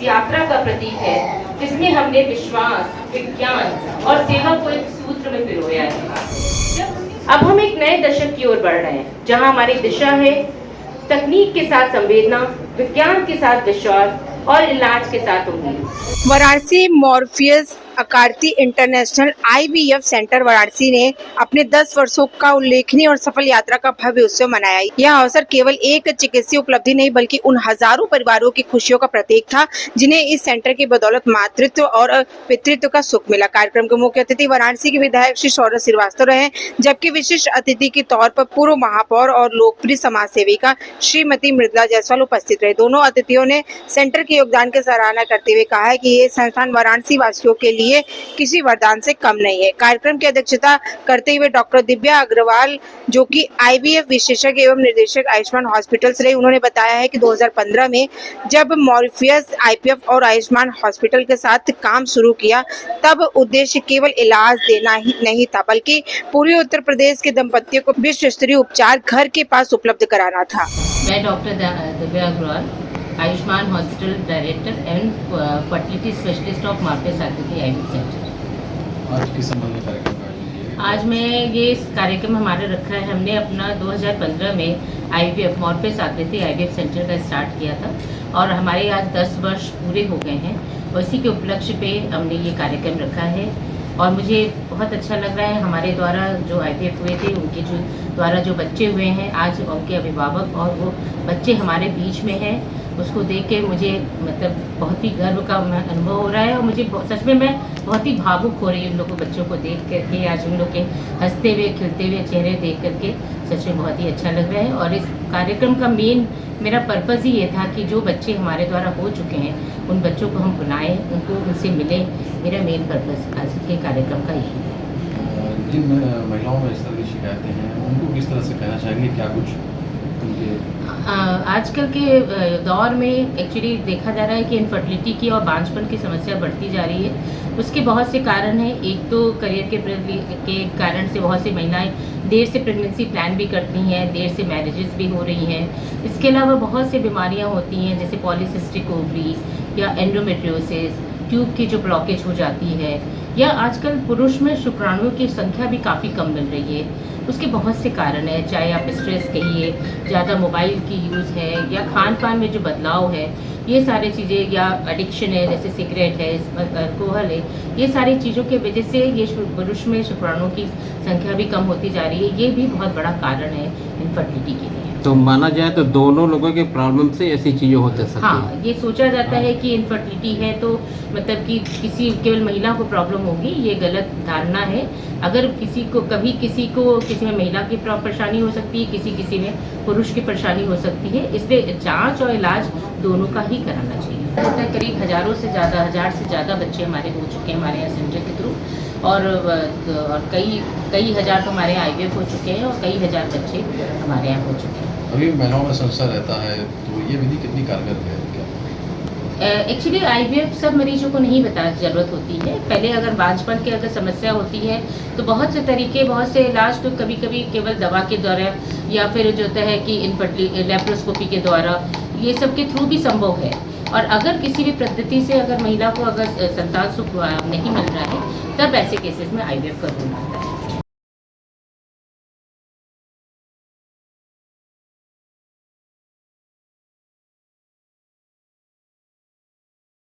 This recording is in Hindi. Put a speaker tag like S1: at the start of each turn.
S1: यात्रा का प्रतीक है जिसमें हमने विश्वास, विज्ञान और सेवा को एक सूत्र में पिरोया है। अब हम एक नए दशक की ओर बढ़ रहे हैं जहां हमारी दिशा है तकनीक के साथ संवेदना, विज्ञान के साथ विश्वास और इलाज के साथ उम्मीद।
S2: वाराणसी मॉर्फियस अकार्ती इंटरनेशनल IVF सेंटर वाराणसी ने अपने 10 वर्षों का उल्लेखनीय और सफल यात्रा का भव्य उत्सव मनाया। यह अवसर केवल एक चिकित्सीय उपलब्धि नहीं बल्कि उन हजारों परिवारों की खुशियों का प्रतीक था जिन्हें इस सेंटर की बदौलत मातृत्व और पितृत्व का सुख मिला। कार्यक्रम के मुख्य अतिथि वाराणसी के विधायक श्री सौरभ श्रीवास्तव रहे, जबकि विशिष्ट अतिथि के तौर पर पूर्व महापौर और लोकप्रिय समाज सेविका श्रीमती मृदुला जायसवाल उपस्थित रहे। दोनों अतिथियों ने सेंटर के योगदान की सराहना करते हुए कहा है कि ये संस्थान वाराणसी वासियों के लिए किसी वरदान से कम नहीं है। कार्यक्रम की अध्यक्षता करते हुए डॉक्टर दिव्या अग्रवाल, जो कि IVF विशेषज्ञ एवं निर्देशक आयुष्मान हॉस्पिटल्स रहे, उन्होंने बताया है कि 2015 में जब मॉर्फियस IVF और आयुष्मान हॉस्पिटल के साथ काम शुरू किया तब उद्देश्य केवल इलाज देना ही नहीं था बल्कि पूरे उत्तर प्रदेश के दंपतियों को विश्व स्तरीय उपचार घर के पास उपलब्ध कराना था।
S1: मैं doctor Divya Agarwal, Ayushman hospital director and fertility specialist of Morpheus Aakriti IVF centre.
S3: आज किस संबंध में कार्यक्रम आयोजित?
S1: आज में ये कार्यक्रम हमारा रखा है, हमने अपना 2015 में IVF Morpheus Aakriti IVF centre का स्टार्ट किया था और हमारे आज 10 वर्ष पूरे हो गए हैं। उसी के उपलक्ष्य पे हमने ये कार्यक्रम रखा है और मुझे बहुत अच्छा लग रहा है। हमारे द्वारा जो IVF हुए थे उनके द्वारा जो बच्चे हुए हैं, आज उनके अभिभावक और वो बच्चे हमारे बीच में हैं, उसको देख के मुझे मतलब बहुत ही गर्व का अनुभव हो रहा है और मुझे सच में मैं बहुत ही भावुक हो रही हूँ उन लोगों बच्चों को देख करके। आज उन लोग के हंसते हुए खिलते हुए चेहरे देख करके सच में बहुत ही अच्छा लग रहा है। और इस कार्यक्रम का मेरा पर्पज़ ही ये था कि जो बच्चे हमारे द्वारा हो चुके हैं उन बच्चों को हम बुलाएं, उनको उनसे मिलें। मेरा मेन पर्पज़ आज के कार्यक्रम का यही है।
S3: जिन महिलाओं में इस तरह की शिकायतें हैं उनको किस तरह से कहना चाहेंगे, क्या कुछ उनके
S1: आजकल के दौर में एक्चुअली देखा जा रहा है कि इनफर्टिलिटी की और बांझपन की समस्या बढ़ती जा रही है। उसके बहुत से कारण हैं। एक तो करियर के कारण से बहुत सी महिलाएं देर से प्रेगनेंसी प्लान भी करती हैं, देर से मैरिजेस भी हो रही हैं। इसके अलावा बहुत सी बीमारियां होती हैं जैसे पॉलीसिस्टिक ओवरी या एंडोमेट्रियोसिस, ट्यूब की जो ब्लॉकेज हो जाती है, या आजकल पुरुष में शुक्राणुओं की संख्या भी काफ़ी कम मिल रही है। उसके बहुत से कारण हैं, चाहे आप स्ट्रेस कहिए, ज़्यादा मोबाइल की यूज़ है या खान पान में जो बदलाव है, ये सारी चीज़ें, या एडिक्शन है जैसे सिगरेट है, अल्कोहल है, ये सारी चीज़ों की वजह से ये पुरुष में शुक्राणुओं की संख्या भी कम होती जा रही है। ये भी बहुत बड़ा कारण है इनफर्टिलिटी के लिए।
S4: तो माना जाए तो दोनों लोगों के प्रॉब्लम से ऐसी चीज़ें होते सकती हैं।
S1: हाँ, ये सोचा जाता है कि इनफर्टिलिटी है तो मतलब कि किसी केवल महिला को प्रॉब्लम होगी, ये गलत धारणा है। अगर किसी में महिला की परेशानी हो सकती है, किसी में पुरुष की परेशानी हो सकती है। इसलिए जांच और इलाज दोनों का ही कराना चाहिए। करीब 1000 से ज़्यादा बच्चे हमारे हो चुके हैं हमारे यहाँ सेंटर के थ्रू, और कई हज़ार तो हमारे यहाँ IVF हो चुके हैं और कई हज़ार बच्चे हमारे यहाँ हो चुके हैं।
S3: अभी महिलाओं में संशय रहता है, तो ये विधि कितनी कारगर है?
S1: एक्चुअली IVF सब मरीजों को नहीं ज़रूरत होती है। पहले अगर बांझपन की अगर समस्या होती है तो बहुत से तरीके, बहुत से इलाज तो कभी कभी केवल दवा के द्वारा या फिर जो होता है कि लेप्रोस्कोपी के द्वारा, ये सब के थ्रू भी संभव है। और अगर किसी भी पद्धति से अगर महिला को अगर संतान सुख नहीं मिल रहा है तब ऐसे केसेस में IVF करना होता है।